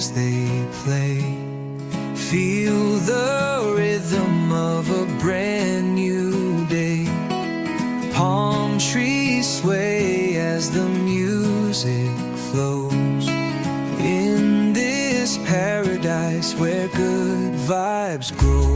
as they play. Feel the rhythm of a brand new day. Palm trees sway as the music flows. In this paradise where good vibes grow.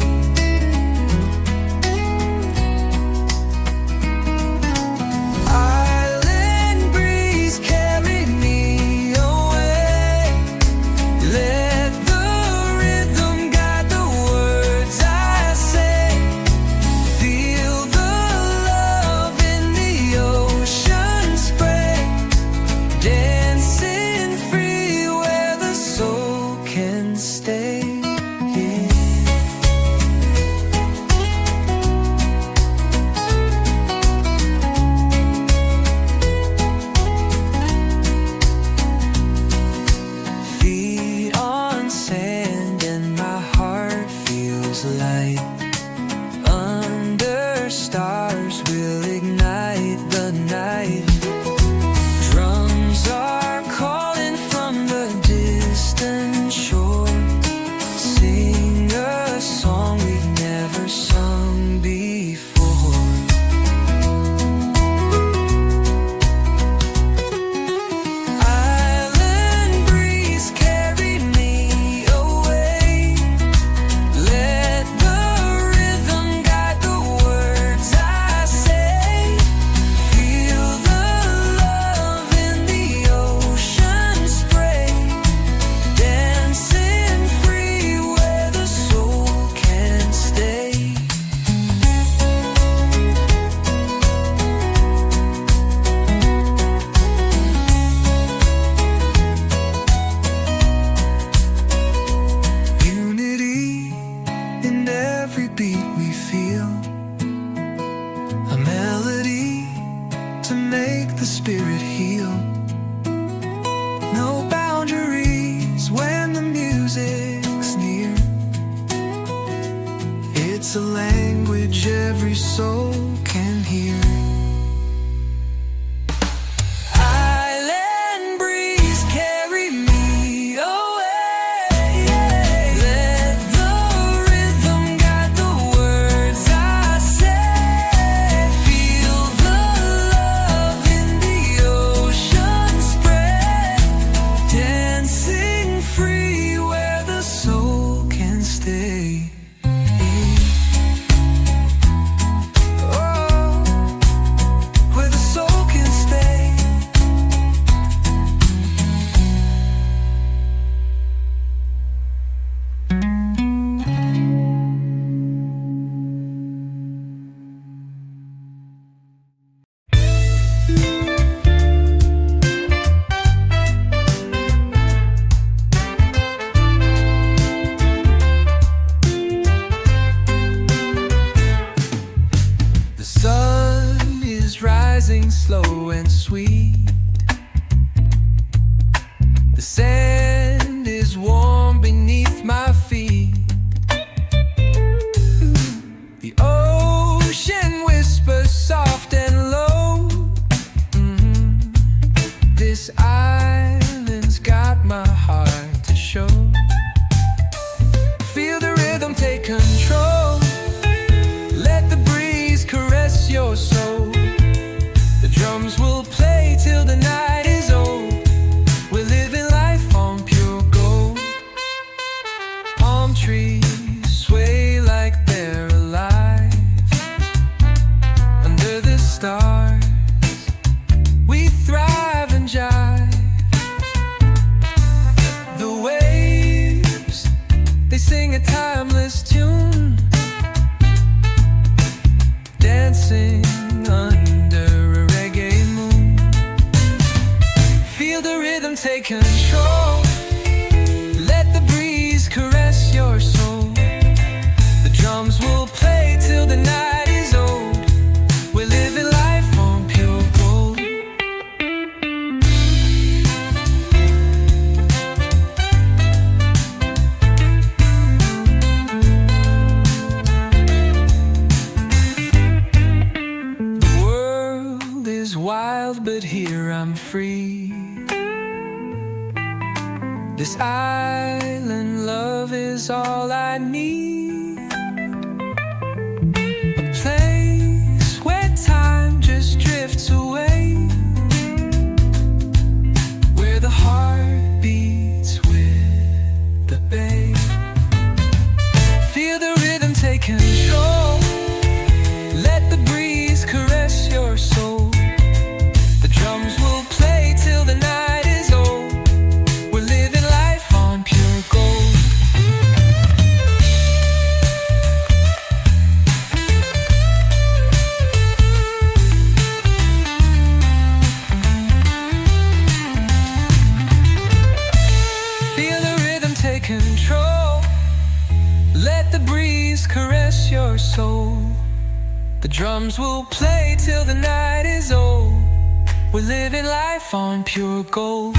It's a language every soul can hear. Island breeze, carry me away. Let the rhythm guide the words I say. Feel the love in the ocean spread. Dancing free where the soul can stay. Slow and sweet. The sand is warm beneath my feet. The ocean whispers soft and low. This island's got my heart to show. Feel the rhythm take control. Let the breeze caress your soul. The drums will play till the night is old. We're living life on pure gold. Palm trees sway like they're alive. Under the stars, we thrive and jive. The waves This island love is all I need. A place where time just drifts away, where the heart beats with the bay. Feel the rhythm take control. Let the breeze caress your soul. The drums will play till the night is old. We're living life on pure gold. Feel the rhythm take control. Let the breeze caress your soul. The drums will play till the night is old. We're living life on pure gold.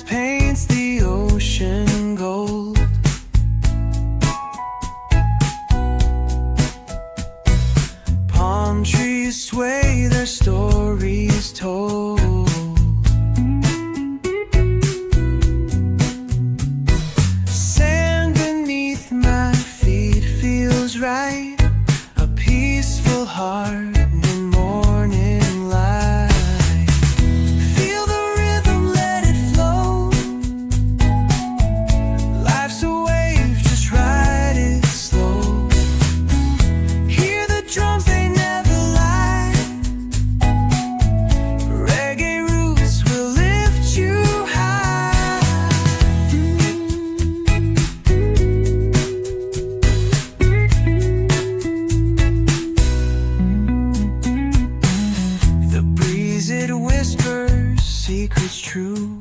Paints the ocean gold. Palm trees sway, their stories told. Sand beneath my feet feels right. A peaceful heart in morning light. It whispers secrets true.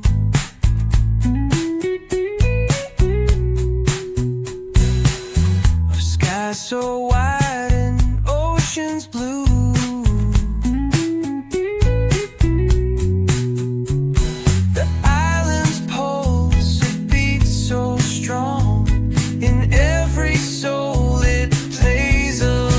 Of skies so wide and oceans blue. The island's pulse, it beats so strong. In every soul it plays along.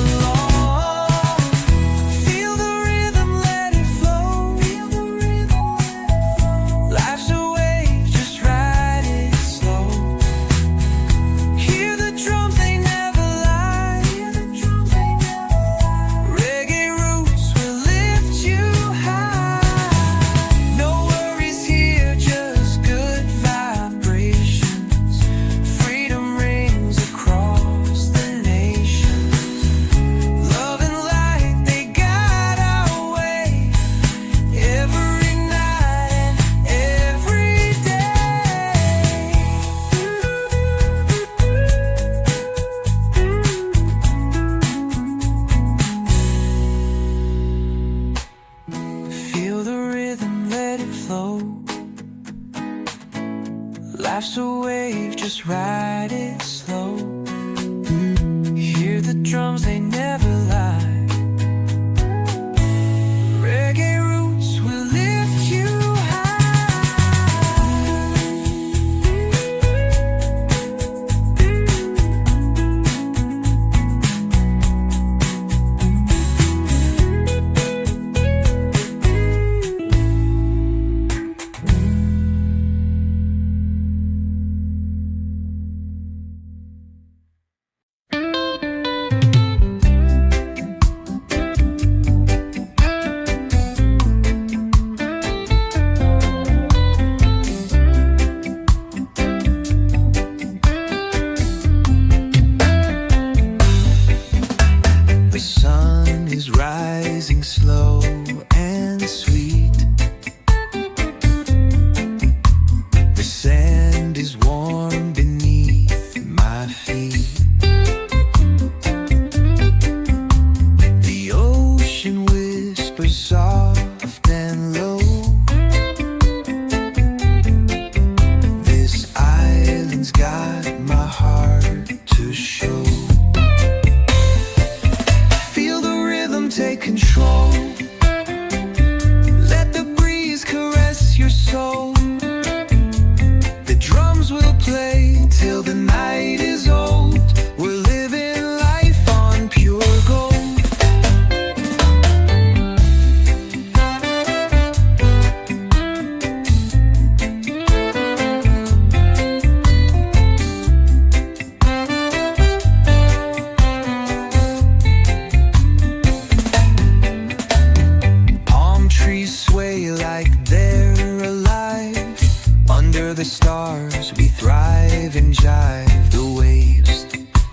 Life's a wave, just ride it slow. Hear the drums, they never lie. Reggae roots will lift you the stars, we thrive and jive. The waves,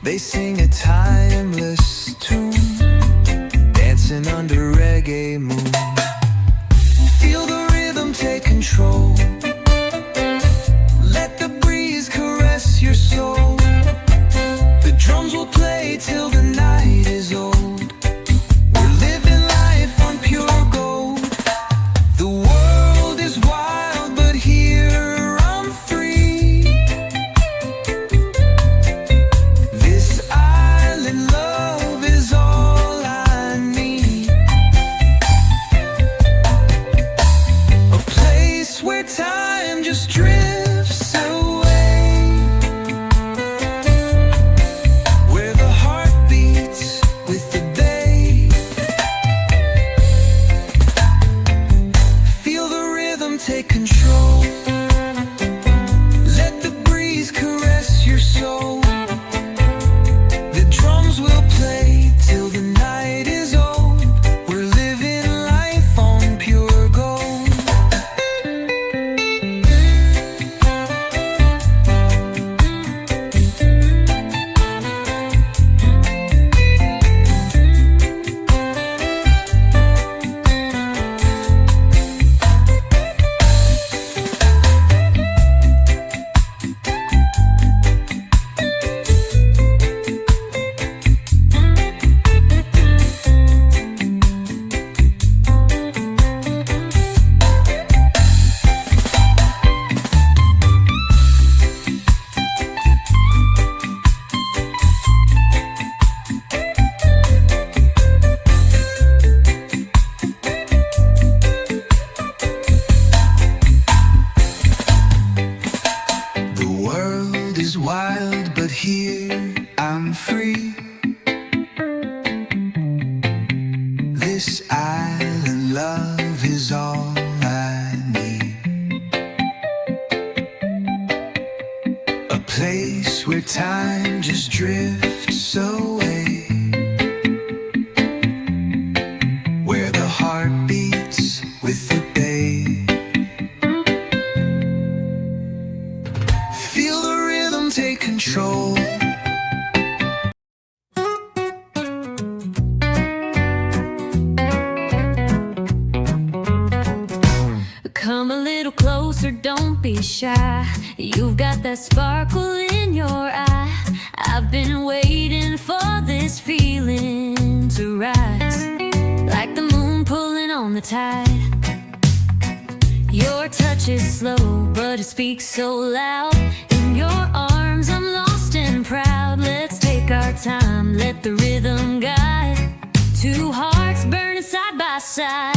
they sing a timeless tune, dancing under reggae moon. Feel the rhythm take control. Let the breeze caress your soul. The drums will play till the night is old. We're living life on pure gold. The world is wild, but here I'm free. This island love is all I need. A place where time just drifts away, where the heart beats with the bay. Feel the rhythm take control. Let the breeze caress your soul. The drums will play till the night is old. We're living life on pure gold. The world is wild, but here I'm free. This island love is all I need. A place where time just drifts away, where the heart beats with the bay. Feel the rhythm take control. Come a little closer, don't be shy. You've got that sparkle in your eye. I've been waiting for this feeling to rise, like the moon pulling on the tide. Your touch is slow, but it speaks so loud. In your arms, I'm lost and proud. Let's take our time, let the rhythm guide. Two hearts burning side by side.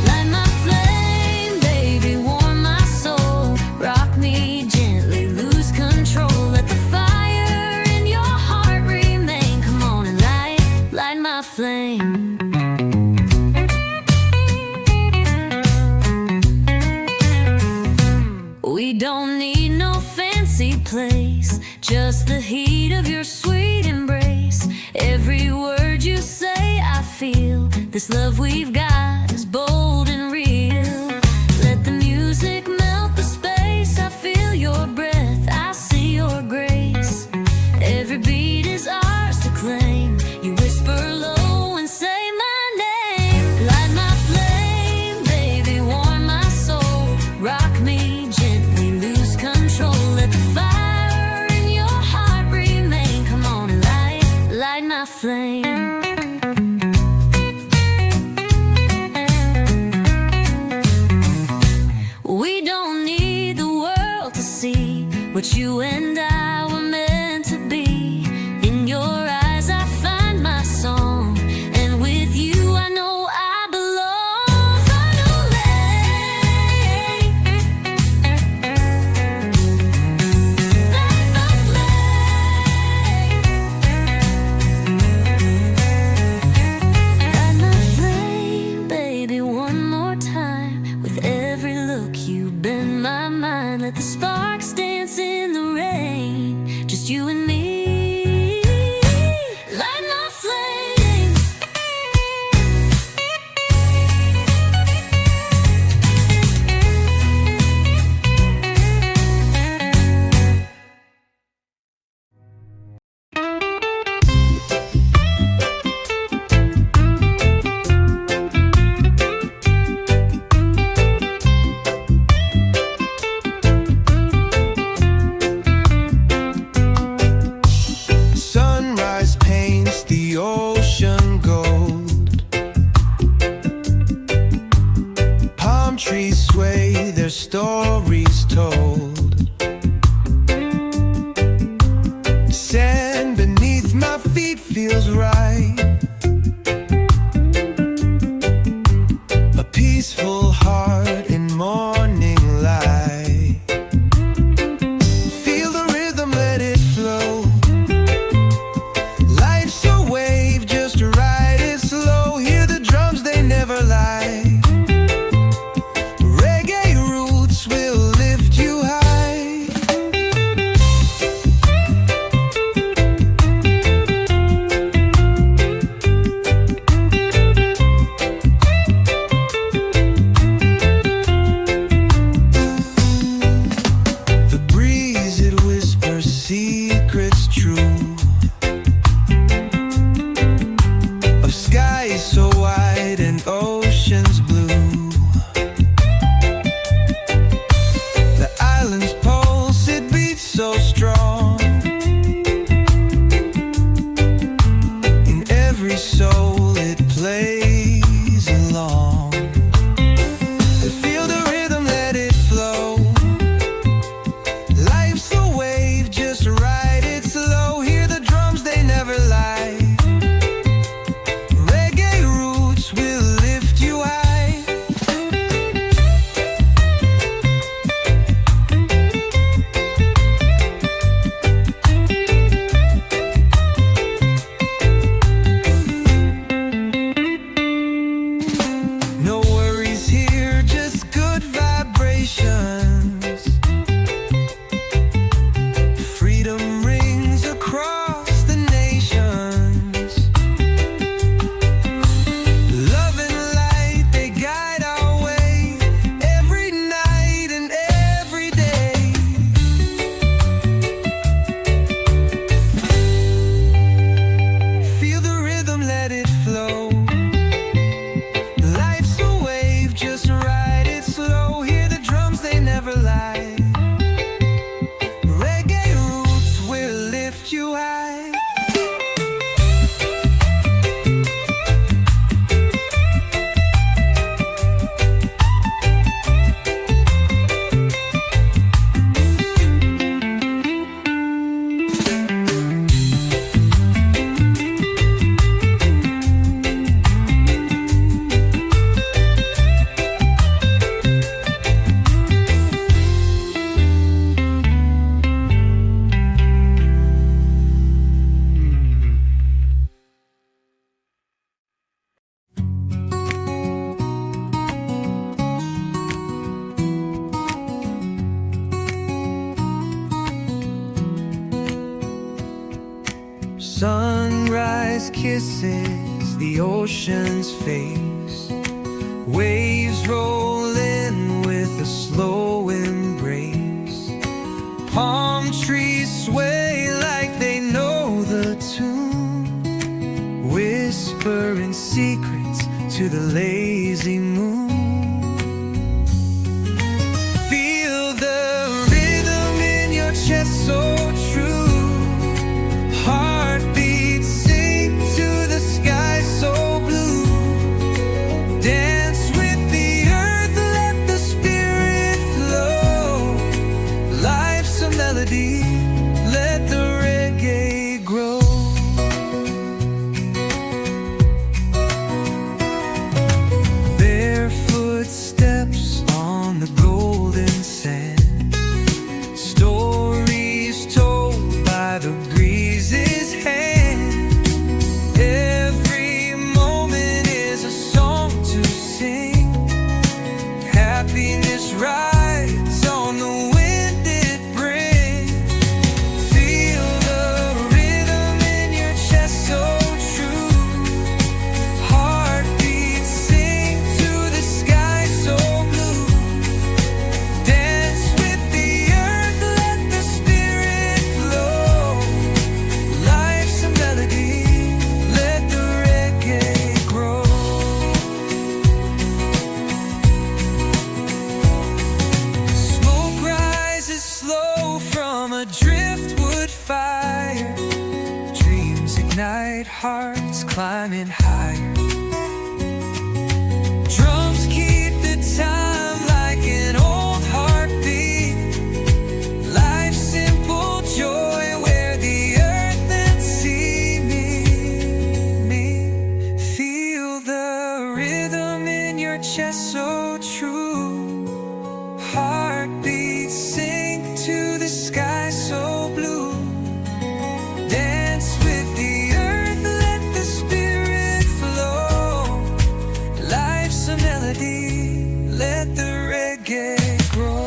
Light my flame, baby, warm my soul. Rock me gently, lose control. Let the fire in your heart remain. Come on and light my flame. We don't need no fancy place, just the heat of your sweet embrace. Every word you say I feel. This love we've got is bold and real. Let the music melt the space. I feel your breath, I see your grace. Every beat is ours to claim. You whisper low and say my name. Light my flame, baby, warm my soul. Rock me gently, lose control. Let the fire in your heart remain. Come on and light my flame. We don't need the world to see what you and I were meant to be. In your eyes I find my song, and with you I know I belong. Finally, light my flame. Light my flame, baby, one more time. With every look you bend my mind. Let the sparks dance in the rain, just you and me. Light my flame. sway, their stories told. Sand beneath my feet feels right. A peaceful heart in morning light. Feel the rhythm, let it flow. Life's a wave, just ride it slow. Hear the drums, they never lie. Reggae roots will lift you high. The breeze, it whispers secrets true. Of skies so wide and oceans blue. The island's pulse, it beats so strong. In every soul it plays along. Feel the rhythm, let it flow. Life's a wave, just ride it slow. Hear the drums, they never lie. Reggae roots will lift you high. No worries here, just good vibrations. Freedom rings across the nations. Love and light, they guide our way. Every night and every day. Feel the rhythm, let it flow. Life's a wave, just ride it slow. Hear the drums, they never lie. Reggae roots will lift you high. Sunrise kisses the ocean's face. Waves roll in with a slow embrace. Palm trees sway like they know the tune, whispering secrets to the lazy moon. Feel the rhythm in your chest, so true. Heartbeats sink to the sky, so blue. Dance with the earth, let the spirit flow. Life's a melody, let the reggae grow. Barefoot steps on the golden sand. Stories told by the breeze's hand. Every moment is a song to sing. Happiness rides on the wind it brings. Feel the rhythm in your chest, so true. Heartbeats sing to the sky, so blue. Dance with the earth, let the spirit flow. Life's a melody, let the reggae grow. Smoke rises slow from a driftwood fire. Dreams ignite, hearts climbing higher. Drums keep the time like heartbeats sink to the sky so blue. Dance with the earth, let the spirit flow. Life's a melody, let the reggae grow.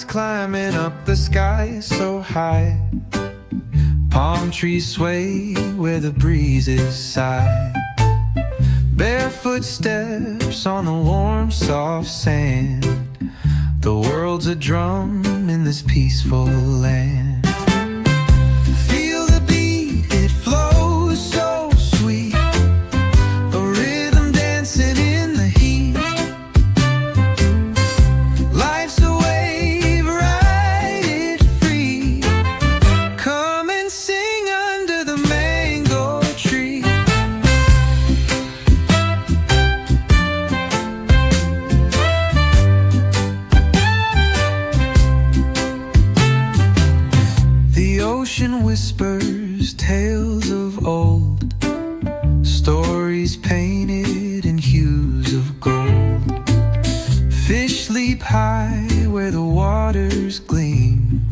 Climbing up the sky so high. Palm trees sway where the breezes sigh. Barefoot steps on the warm soft sand. The world's a drum in this peaceful land. Feel the beat, it flows so sweet. A rhythm dancing in the heat. Life's a whispers tales of old, stories painted in hues of gold. Fish leap high where the waters gleam,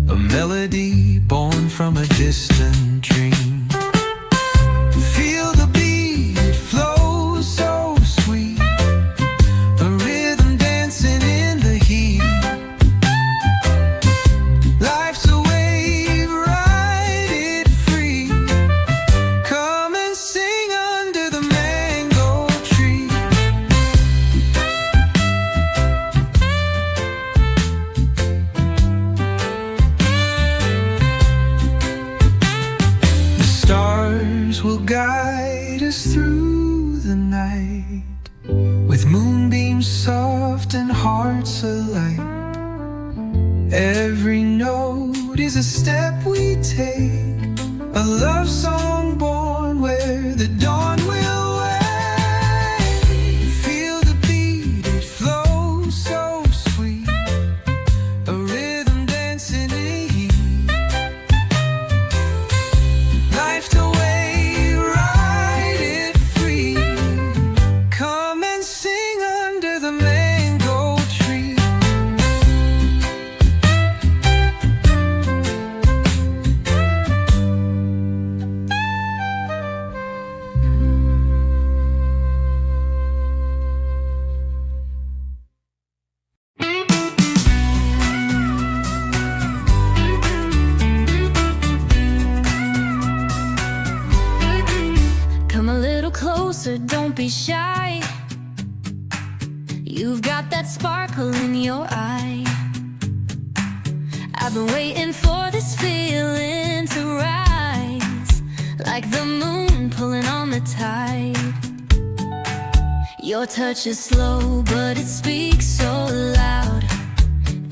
a melody born from a distant dream. Feel the beat, it flows so sweet, a rhythm dancing in the heat. Life's a will guide us through the night, with moonbeams soft and hearts alight. Every note is a step we take, a love song born where the dawn will wake. Feel the beat, it flows so sweet, a rhythm dancing in heat. Life to closer, don't be shy. You've got that sparkle in your eye. I've been waiting for this feeling to rise, like the moon pulling on the tide. Your touch is slow, but it speaks so loud.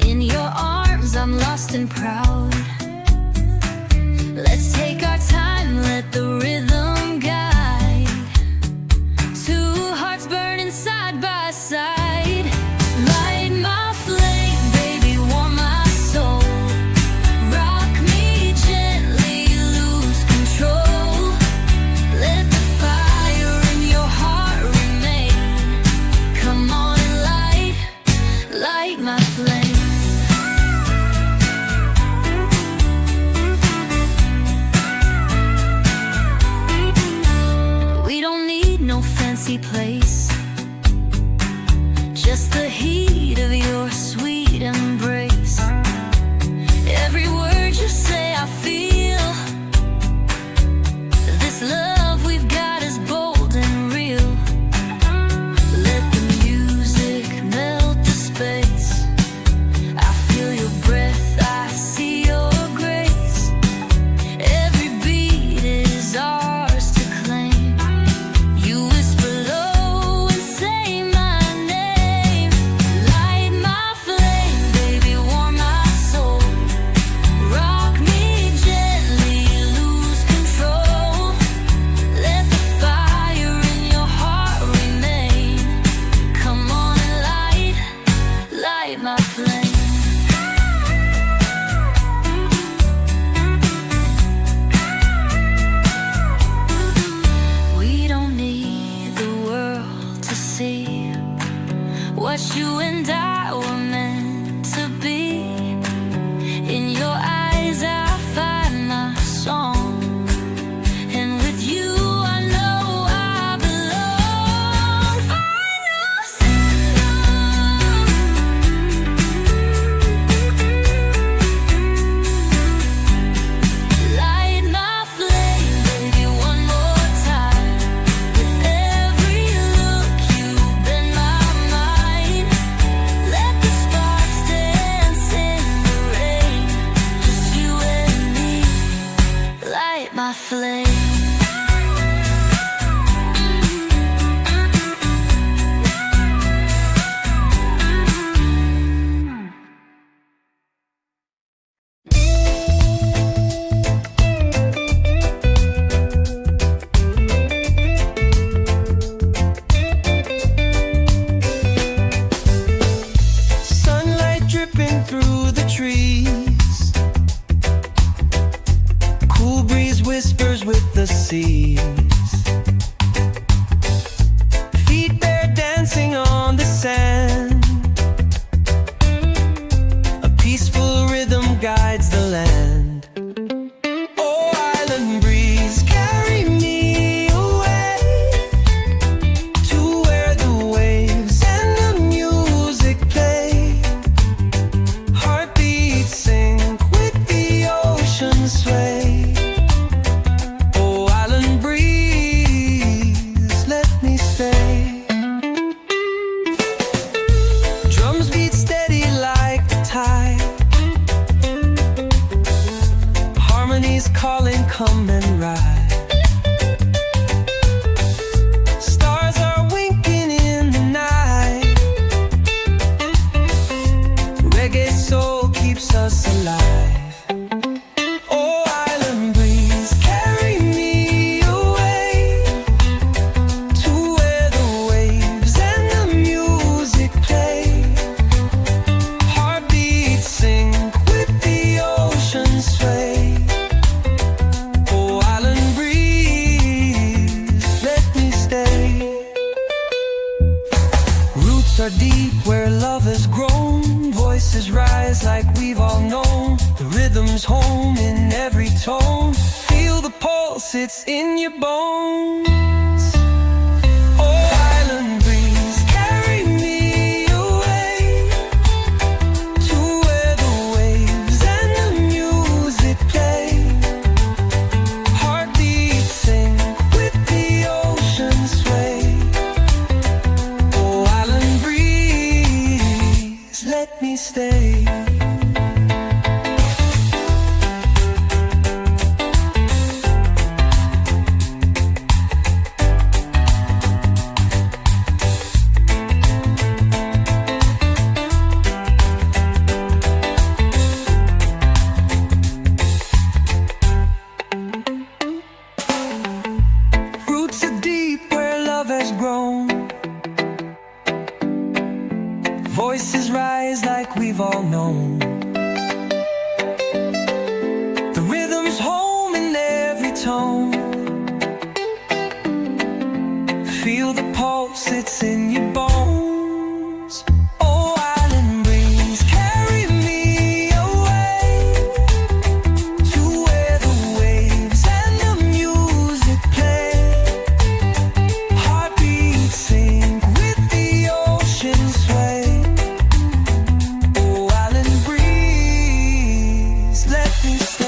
In your arms, I'm lost and proud. Let's take our time, let the rhythm guide. Burning side by side. Light my flame, baby, warm my soul. Rock me gently, lose control. Let the fire in your heart remain. Come on and light my flame. Sunlight dripping through the trees, cool breeze whispers with the seas. Feet bare dancing on the sand, a peaceful rhythm guides the land. Oh, island breeze, carry me away to where the waves and the music play. Heartbeats sync with the ocean sway. Oh, island breeze, let me stay. Drums beat steady like the tide, harmonies calling, come and ride. Stars are winking in the night, reggae soul keeps us alive. Oh, island breeze, carry me away to where the waves and the music play. Heartbeats sync with the ocean sway. Oh, island breeze, let me stay. Roots are deep where love has grown, voices rise like we've all known. The rhythm's home in every tone, feel the pulse, it's in your bones. Oh, island breeze, carry me away to where the waves and the music play. Heartbeats sync with the ocean sway. Oh, island breeze, let me stay. Roots are deep where love has grown, voices rise like we've all known. The rhythm's home in every tone, feel the pulse, it's in your bones. Oh, island breeze, carry me away to where the waves and the music play. Heartbeats sync with the ocean sway. Oh, island breeze, let me stay.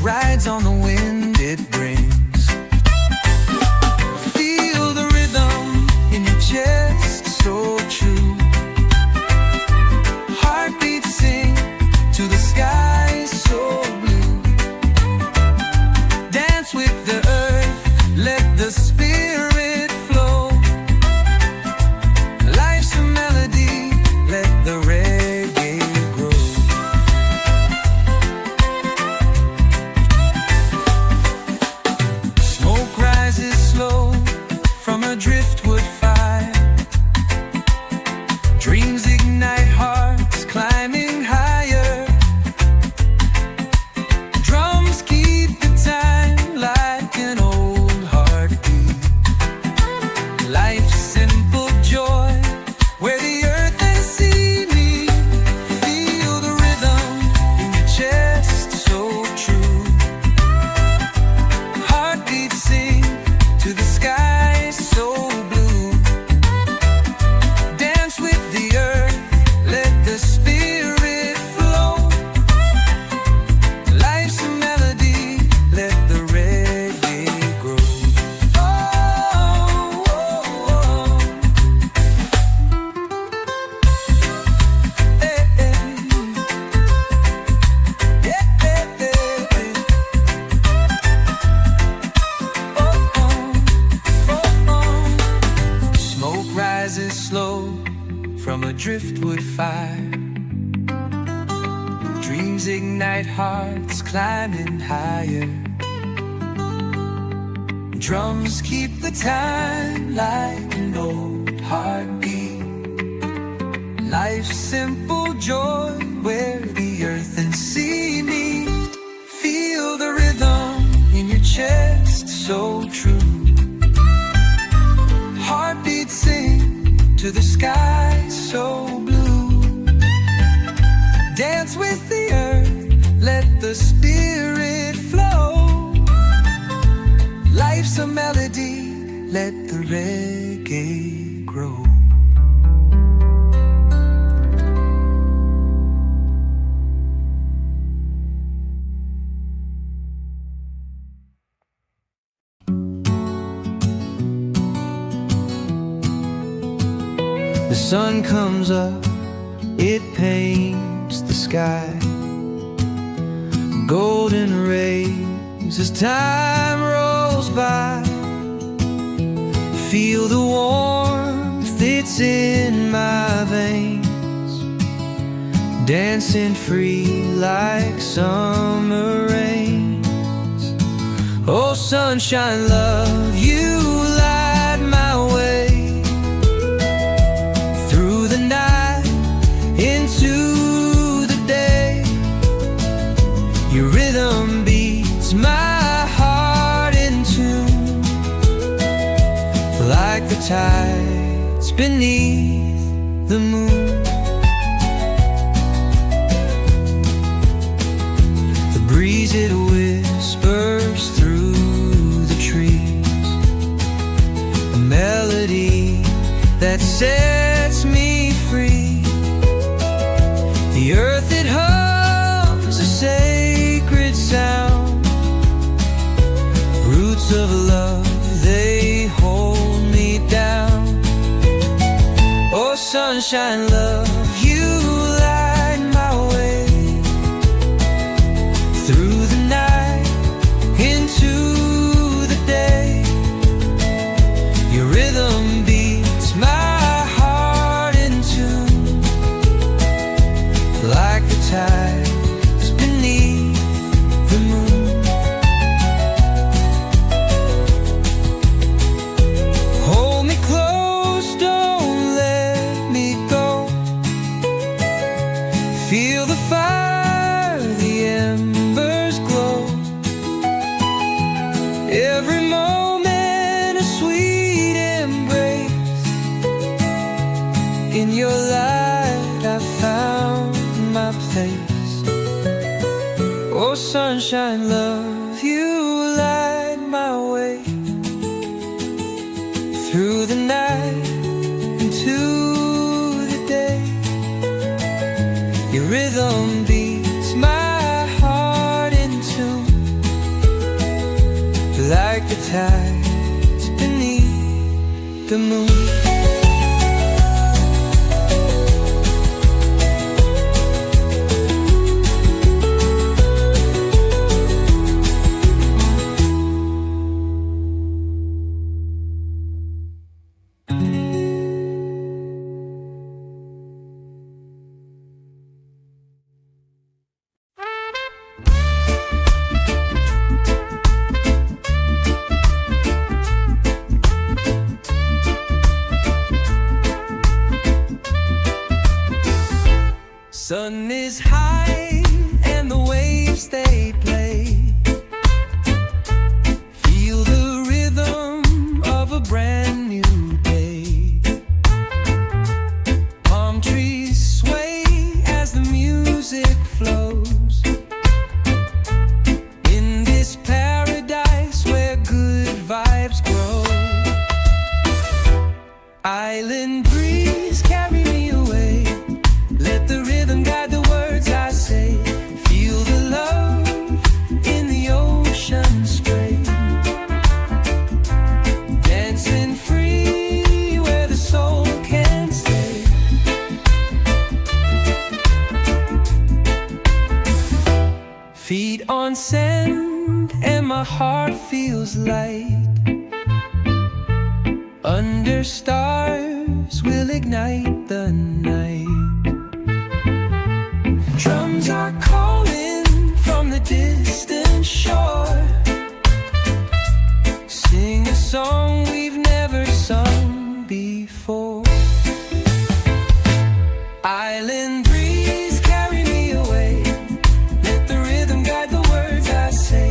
rides on the wind it brings. Feel the rhythm in your chest, so true. Heartbeats sing to the sky, so blue. Dance with the earth, let the spirit flow. Life's a melody, let the reggae grow. Smoke rises slow from a driftwood fire. Dreams ignite hearts climbing higher. Drums keep the time like an old heartbeat. Life's simple joy where the earth and sea meet. Feel the rhythm in your chest, so true. Heartbeats sing to the sky, so blue. Dance with the earth, let the spirit flow. Life's a melody, let the reggae grow. Oh, oh, oh. Hey, hey. Yeah, hey, hey, hey. Oh, oh, oh. Smoke rises slow from a driftwood fire. Dreams ignite hearts climbing higher. Drums keep the time like an old heartbeat. Life's simple joy where the earth and sea meet. Feel the rhythm in your chest, so true. Heartbeats sing to the sky, so blue. Dance with the earth, let the spirit flow. Life's a melody, let the reggae grow. The sun comes up, it paints the sky golden rays as time rolls by. Feel the warmth, it's in my veins, dancing free like summer rains. Oh sunshine, love, you light my way through the night into the day. Your rhythm beats my heart in tune like the tides beneath the moon. The breeze, it whispers through the trees, a melody that sets me free. The earth, it hums a sacred sound. Roots of love, they hold me down. Oh sunshine, love, you light my way through the night into the day. Your rhythm beats my heart in tune like the tides beneath the moon. Hold me close, don't let me go. Feel the fire, the embers glow. Every moment a sweet embrace. In your light I found my place. Oh sunshine, love, you light my way through the night into the day. Your rhythm beats my heart in tune tides beneath the moon. Sun is high and the waves they play. Feel the rhythm of a brand new day. Palm trees sway as the music flows. In this paradise where good vibes grow. Island breeze carry me away. Let the rhythm guide the words I say. Feel the love in the ocean spray. Dancing free where the soul can stay. Feet on sand and my heart feels light. Under stars we'll ignite the night. Drums are calling from the distant shore. Sing a song we've never sung before. Island breeze carry me away. Let the rhythm guide the words I say.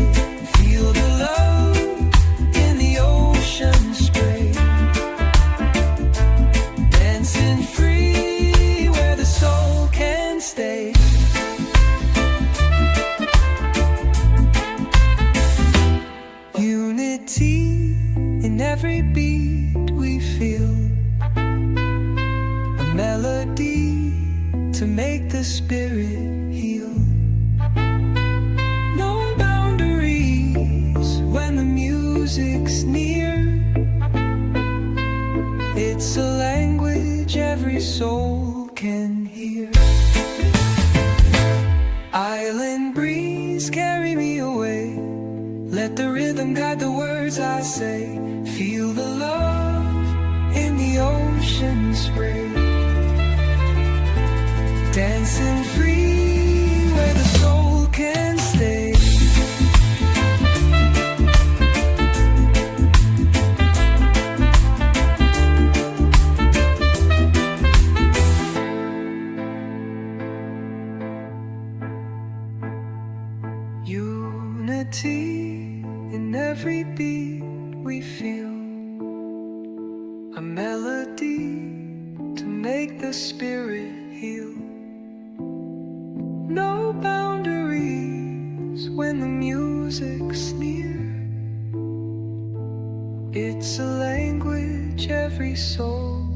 Feel the love in the ocean spray. Dancing free where the soul can stay. Unity in every beat we feel. A melody to make the spirit heal. No boundaries when the music's near. It's a language every soul can hear. Island breeze carry me away. Let the rhythm guide the words I say. Feel the love in the ocean spray. Dancing free where the soul can stay. Unity in every beat we feel. A melody to make the spirit heal. No boundaries when the music's near. It's a language every soul